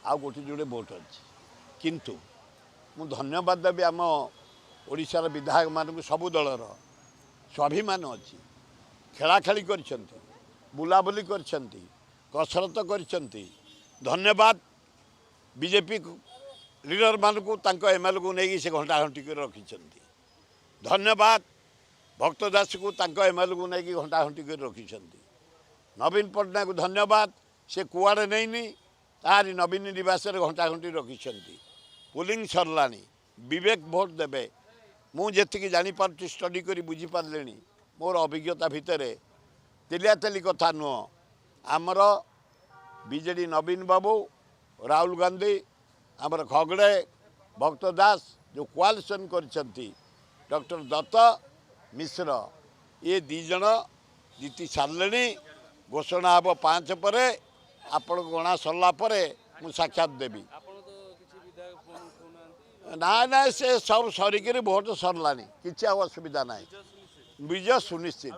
आउ गोटे जोड़े भोट अच्छी किंतु मु धन्यवाद देवी आम ओडिशार विधायक मान सबू दलर स्वाभिमान अच्छी खेलाखेली करछंती बुलाबुली करछंती कसरत करछंती धन्यवाद बीजेपी लीडर मानकू एमएलए को नहीं से घंटा घंटी कर रखिछंती धन्यवाद भक्त दास को एमएलए को नहीं घंटा घंटी कर रखिछंती नवीन पट्टनायक धन्यवाद से कुआड़े नहीं तारी नवीन निवास घंटा घंटी रखिछंती पुलिंग सरलानी विवेक भोट देवे मुझे जापार स्टडी कर बुझीपारे मोर अभिज्ञता भितर तेलियातेली कथा नुह आमर बीजेडी नवीन बाबू राहुल गांधी आमर खगड़े भक्त दास जो कोआलिशन करछंती डॉक्टर दत्त मिश्र ये दीज जीति सारे घोषणा हम 5 पर आपण गणा सरला मु साक्षात देवी ना ना से सब सरिक भोट सरलानी किसी असुविधा ना विजय सुनिश्चित।